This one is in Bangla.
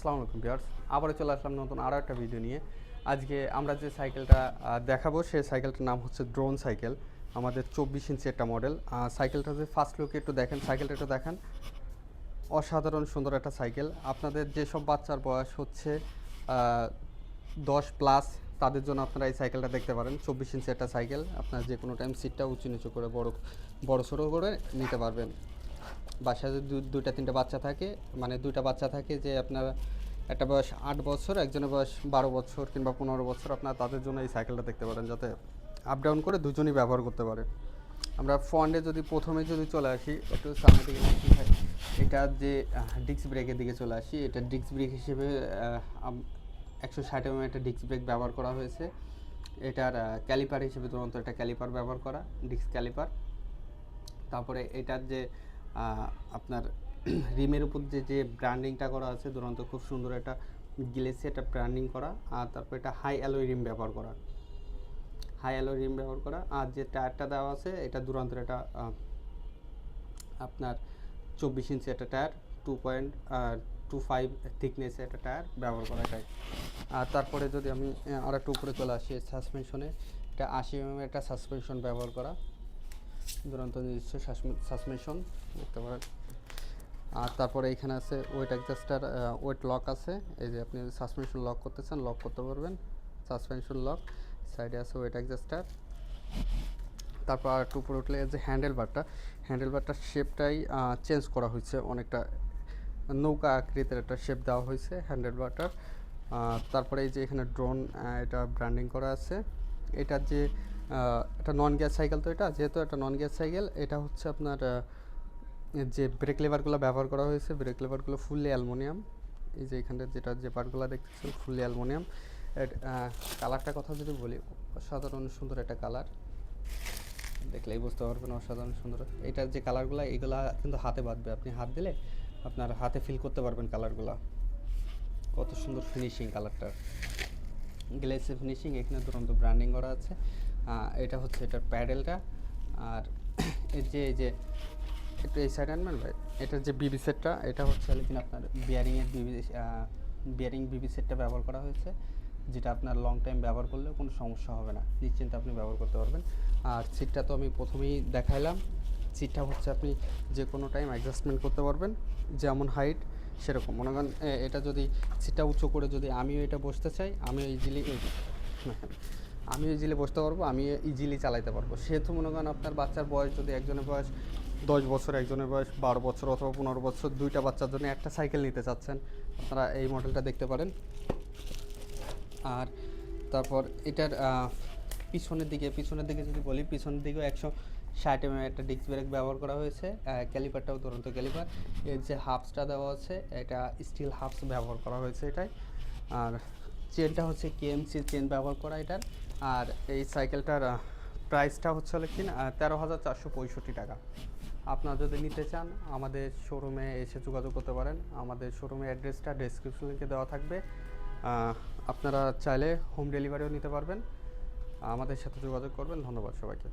আসসালামু আলাইকুম ভিউয়ার্স, আবারও চলে আসলাম নতুন আরও একটা ভিডিও নিয়ে। আজকে আমরা যে সাইকেলটা দেখাবো সেই সাইকেলটার নাম হচ্ছে ড্রোন সাইকেল। আমাদের 24 ইঞ্চি একটা মডেল। সাইকেলটা যে ফার্স্ট লুকে একটু দেখেন, সাইকেলটা একটু দেখেন, অসাধারণ সুন্দর একটা সাইকেল। আপনাদের যেসব বাচ্চার বয়স হচ্ছে 10+, তাদের জন্য আপনারা এই সাইকেলটা দেখতে পারেন। 24 ইঞ্চি একটা সাইকেল, আপনার যে কোনো টাইম সিটটা উঁচু নিচু করে বড় ছোটো করে নিতে পারবেন। বাসায় যদি দুইটা তিনটা বাচ্চা থাকে, মানে দুইটা বাচ্চা থাকে, যে আপনার একটা বয়স 8 বছর, একজনের বয়স 12 বছর কিংবা 15 বছর, আপনার তাদের জন্য এই সাইকেলটা দেখতে পারেন, যাতে আপ ডাউন করে দুজনই ব্যবহার করতে পারে। আমরা ফ্রন্টে যদি প্রথমে যদি চলে আসি, একটু সামনের দিকে এটা যে ডিস্ক ব্রেকের দিকে চলে আসি, এটা ডিস্ক ব্রেক হিসেবে 160 একটা ডিস্ক ব্রেক ব্যবহার করা হয়েছে। এটার ক্যালিপার হিসেবে তুরন্ত একটা ক্যালিপার ব্যবহার করা, ডিস্ক ক্যালিপার। তারপরে এটার যে আপনার রিমের উপর যে ব্র্যান্ডিংটা করা আছে, দুরন্ত খুব সুন্দর একটা গ্লেসি একটা ব্র্যান্ডিং করা। আর তারপর এটা হাই অ্যালয় রিম ব্যবহার করা, আর যে টায়ারটা দেওয়া আছে এটা দুরন্তের একটা আপনার 24 ইঞ্চি একটা টায়ার, 2.25 থিকনেসে একটা টায়ার ব্যবহার করা এটাই। আর তারপরে যদি আমি আর একটু উপরে চলে আসি, সাসপেনশনে এটা 80 mm একটা সাসপেনশন ব্যবহার করা, দুরন্ত নিজস্ব সাসপেনশন দেখতে পারেন। আর তারপরে এখানে আছে ওয়েট অ্যাডজাস্টার, ওয়েট লক আছে। এই যে আপনি সাসপেনশন লক করতে চান, লক করতে পারবেন, সাসপেনশন লক। সাইডে আছে ওয়েট অ্যাডজাস্টার। তারপর আর একটু উপরে উঠলে যে হ্যান্ডেলবারটার শেপটাই চেঞ্জ করা হয়েছে, অনেকটা নৌকা আকৃতির একটা শেপ দেওয়া হয়েছে হ্যান্ডেলবারটার। তারপরে এই যে এখানে ড্রোন, এটা ব্র্যান্ডিং করা আছে। এটা যে এটা নন গ্যাস সাইকেল, তো এটা যেহেতু একটা নন গ্যাস সাইকেল, এটা হচ্ছে আপনার যে ব্রেক লেভারগুলো ব্যবহার করা হয়েছে, ব্রেক লেভারগুলো ফুললি অ্যালুমিনিয়াম। এই যে এখানটা যে পার্টগুলো দেখতেছেন ফুললি অ্যালুমিনিয়াম। কালারটার কথা যদি বলি, অসাধারণ সুন্দর একটা কালার, দেখলেই বুঝতে পারবেন অসাধারণ সুন্দর। এটার যে কালারগুলো, এগুলা কিন্তু হাতে বাঁধবে, আপনি হাত দিলে আপনার হাতে ফিল করতে পারবেন কালারগুলো, কত সুন্দর ফিনিশিং কালারটার, গ্লেসি ফিনিশিং। এখানে দুরন্ত ব্র্যান্ডিং করা আছে। এটা হচ্ছে এটার প্যাডেলটা। আর এই যে একটু এই সাইড আনবেন ভাই, এটার যে বিবি সেটটা, এটা হচ্ছে কিনা আপনার বিয়ারিং বিবি সেটটা ব্যবহার করা হয়েছে, যেটা আপনার লং টাইম ব্যবহার করলেও কোনো সমস্যা হবে না, নিশ্চিন্তে আপনি ব্যবহার করতে পারবেন। আর সিটটা তো আমি প্রথমেই দেখাইলাম, সিটটা হচ্ছে আপনি যে কোনো টাইম অ্যাডজাস্টমেন্ট করতে পারবেন, যেমন হাইট সেরকম। মনে করেন এটা যদি সিটটা উঁচু করে যদি আমিও এটা বসতে চাই, আমিও ইজিলি বসতে পারবো, আমি ইজিলি চালাইতে পারবো। সেহেতু মনে করেন আপনার বাচ্চার বয়স যদি একজনের বয়স 10 বছর, একজনের বয়স 12 বছর অথবা 15 বছর, দুইটা বাচ্চার জন্য একটা সাইকেল নিতে চাচ্ছেন, আপনারা এই মডেলটা দেখতে পারেন। আর তারপর এটার পিছনের দিকে যদি বলি, পিছনের দিকেও 160 mm একটা ডিস্ক ব্রেক ব্যবহার করা হয়েছে। ক্যালিপারটাও দুরন্ত ক্যালিপার। এর যে হাফসটা দেওয়া আছে, এটা স্টিল হাফস ব্যবহার করা হয়েছে এটাই। আর চেনটা হচ্ছে কেএমসি চেন ব্যবহার করা এটার। আর এই সাইকেলটার প্রাইসটা হচ্ছে কিনা 13,465 টাকা। আপনারা যদি নিতে চান আমাদের শোরুমে এসে যোগাযোগ করতে পারেন। আমাদের শোরুমের অ্যাড্রেসটা ডেসক্রিপশন লিঙ্কে দেওয়া থাকবে। আপনারা চাইলে হোম ডেলিভারিও নিতে পারবেন, আমাদের সাথে যোগাযোগ করবেন। ধন্যবাদ সবাইকে।